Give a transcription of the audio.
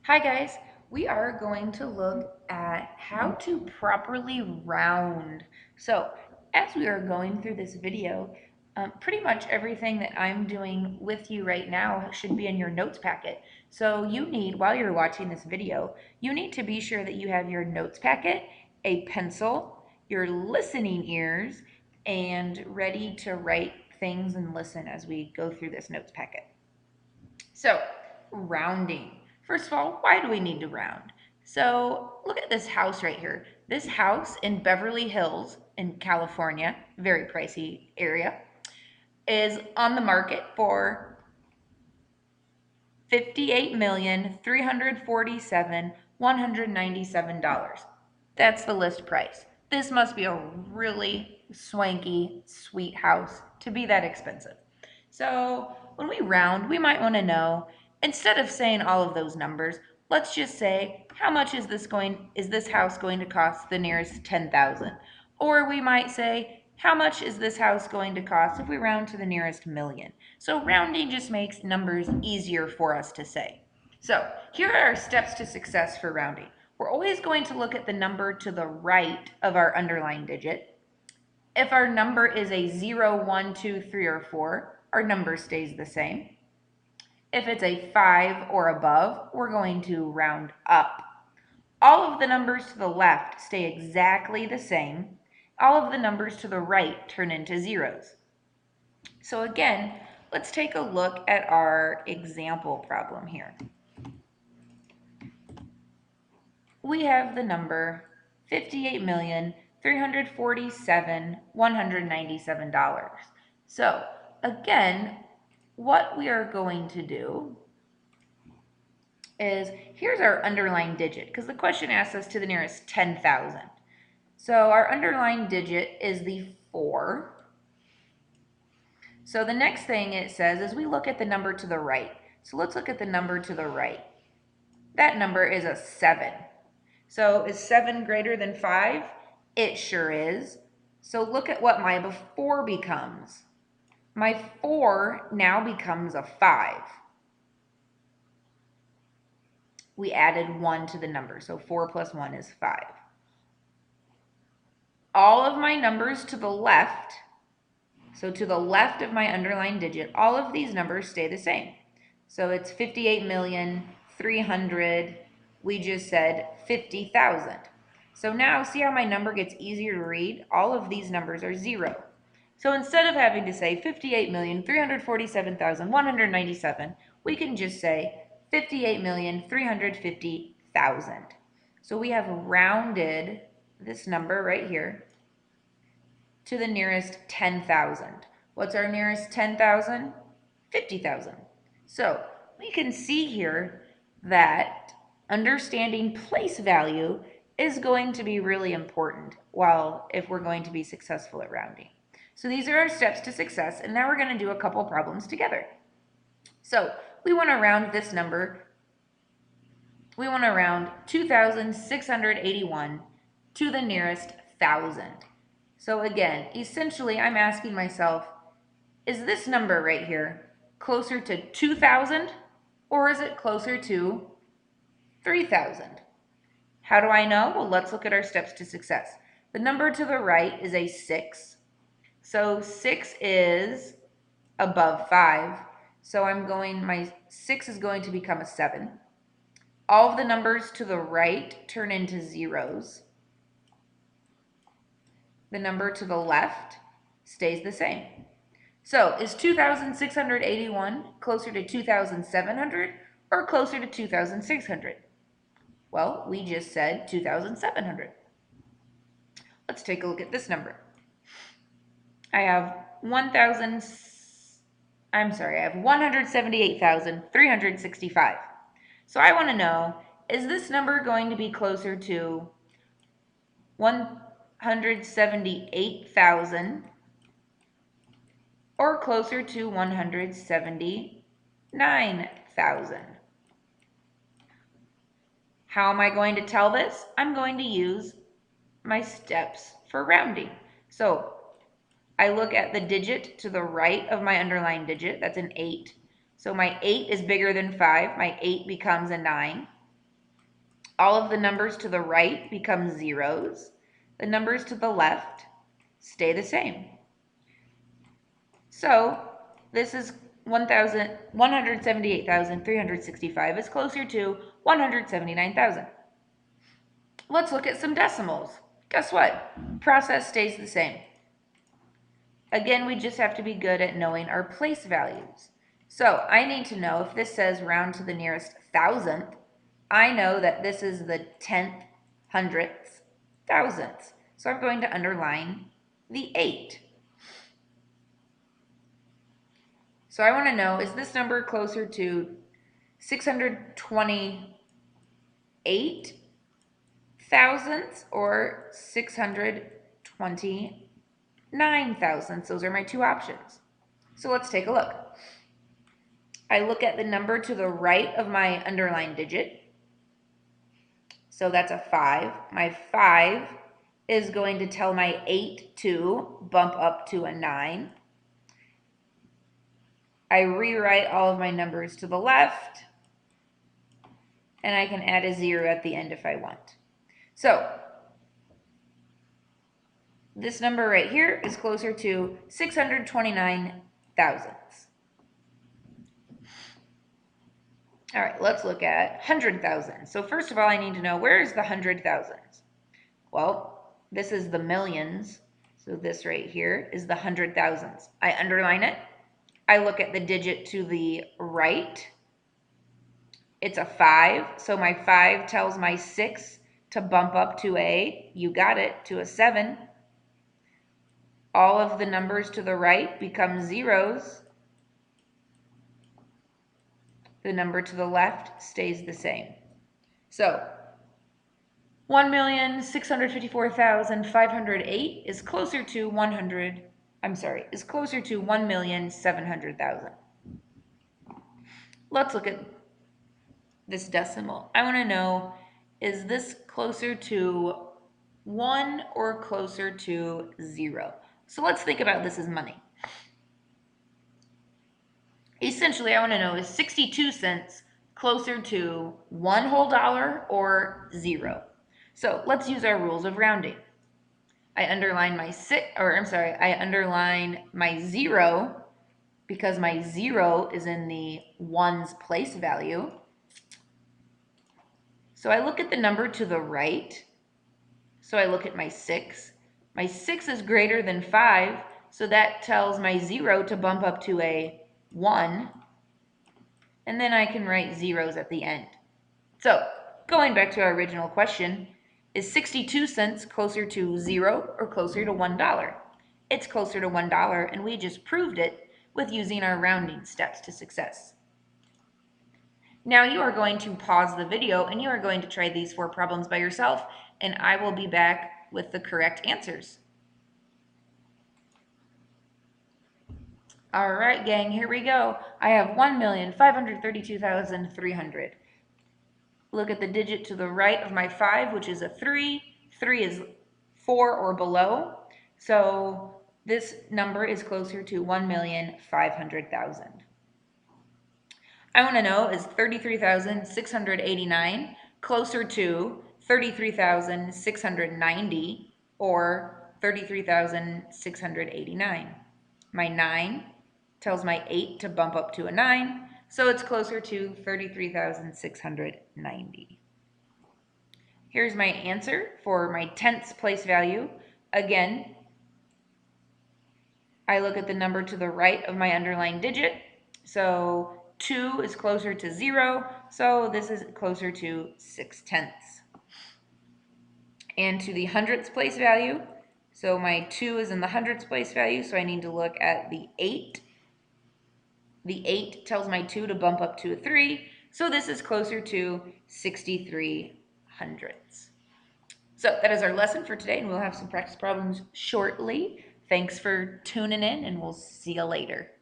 Hi guys, we are going to look at how to properly round. So as we are going through this video, pretty much everything that I'm doing with you right now should be in your notes packet. So you need, while you're watching this video, you need to be sure that you have your notes packet, a pencil, your listening ears, and ready to write things and listen as we go through this notes packet. So, rounding. First of all, why do we need to round? So, look at this house right here. This house in Beverly Hills in California, very pricey area, is on the market for $58,347,197. That's the list price. This must be a really swanky, sweet house to be that expensive. So when we round, we might want to know, instead of saying all of those numbers, let's just say how much is this house going to cost the nearest 10,000? Or we might say how much is this house going to cost if we round to the nearest million? So rounding just makes numbers easier for us to say. So here are our steps to success for rounding. We're always going to look at the number to the right of our underlying digit. If our number is a 0, 1, 2, 3, or 4, our number stays the same. If it's a 5 or above, we're going to round up. All of the numbers to the left stay exactly the same. All of the numbers to the right turn into zeros. So again, let's take a look at our example problem here. We have the number $58,347,197. So again, what we are going to do is, here's our underlying digit, because the question asks us to the nearest 10,000. So our underlying digit is the 4. So the next thing it says is we look at the number to the right. So let's look at the number to the right. That number is a 7. So is 7 greater than 5? It sure is. So look at what my before becomes. My 4 now becomes a 5. We added 1 to the number, so 4 plus 1 is 5. All of my numbers to the left, so to the left of my underlying digit, all of these numbers stay the same. So it's 58,300,000. We just said 50,000. So now see how my number gets easier to read? All of these numbers are 0. So instead of having to say 58,347,197, we can just say 58,350,000. So we have rounded this number right here to the nearest 10,000. What's our nearest 10,000? 50,000. So we can see here that understanding place value is going to be really important if we're going to be successful at rounding. So these are our steps to success, and now we're going to do a couple problems together. So we want to round this number. We want to round 2,681 to the nearest 1,000. So again, essentially I'm asking myself, is this number right here closer to 2,000 or is it closer to 3,000? How do I know? Well, let's look at our steps to success. The number to the right is a 6. So 6 is above 5. So my 6 is going to become a 7. All of the numbers to the right turn into zeros. The number to the left stays the same. So is 2,681 closer to 2,700 or closer to 2,600? Well, we just said 2,700. Let's take a look at this number. I have 178,365. So I want to know, is this number going to be closer to 178,000 or closer to 179,000? How am I going to tell this? I'm going to use my steps for rounding. So I look at the digit to the right of my underlying digit. That's an 8. So my 8 is bigger than 5. My 8 becomes a 9. All of the numbers to the right become zeros. The numbers to the left stay the same. So this is 178,365 is closer to 179,000. Let's look at some decimals. Guess what? Process stays the same. Again, we just have to be good at knowing our place values. So I need to know if this says round to the nearest thousandth, I know that this is the tenth, hundredths, thousandths. So I'm going to underline the 8. So I want to know, is this number closer to 628 thousandths or 629 thousandths? Those are my two options. So let's take a look. I look at the number to the right of my underlined digit. So that's a 5. My 5 is going to tell my 8 to bump up to a 9. I rewrite all of my numbers to the left, and I can add a 0 at the end if I want. So this number right here is closer to 629 thousandths. All right, let's look at 100,000. So first of all, I need to know, where is the 100,000s? Well, this is the millions. So this right here is the 100,000s. I underline it. I look at the digit to the right. It's a 5. So my 5 tells my 6 to bump up to a, you got it, to a 7. All of the numbers to the right become zeros. The number to the left stays the same. So 1,654,508 is closer to 1,700,000. Let's look at this decimal. I want to know, is this closer to 1 or closer to 0? So let's think about this as money. Essentially, I want to know, is 62 cents closer to $1 or 0? So let's use our rules of rounding. I underline my I underline my 0 because my 0 is in the 1's place value. So I look at the number to the right. So I look at my 6. My 6 is greater than 5, so that tells my 0 to bump up to a 1. And then I can write zeros at the end. So going back to our original question, is 62 cents closer to 0 or closer to $1? It's closer to $1, and we just proved it with using our rounding steps to success. Now you are going to pause the video and you are going to try these 4 problems by yourself, and I will be back with the correct answers. All right, gang, here we go. I have 1,532,300. Look at the digit to the right of my 5, which is a 3. 3 is 4 or below. So this number is closer to 1,500,000. I want to know, is 33,689 closer to 33,690 or 33,689? My 9 tells my 8 to bump up to a 9. So it's closer to 33,690. Here's my answer for my tenths place value. Again, I look at the number to the right of my underlined digit. So 2 is closer to 0. So this is closer to 6/10. And to the hundredths place value. So my 2 is in the hundredths place value. So I need to look at the 8. The 8 tells my 2 to bump up to a 3, so this is closer to 63 hundredths. So that is our lesson for today, and we'll have some practice problems shortly. Thanks for tuning in, and we'll see you later.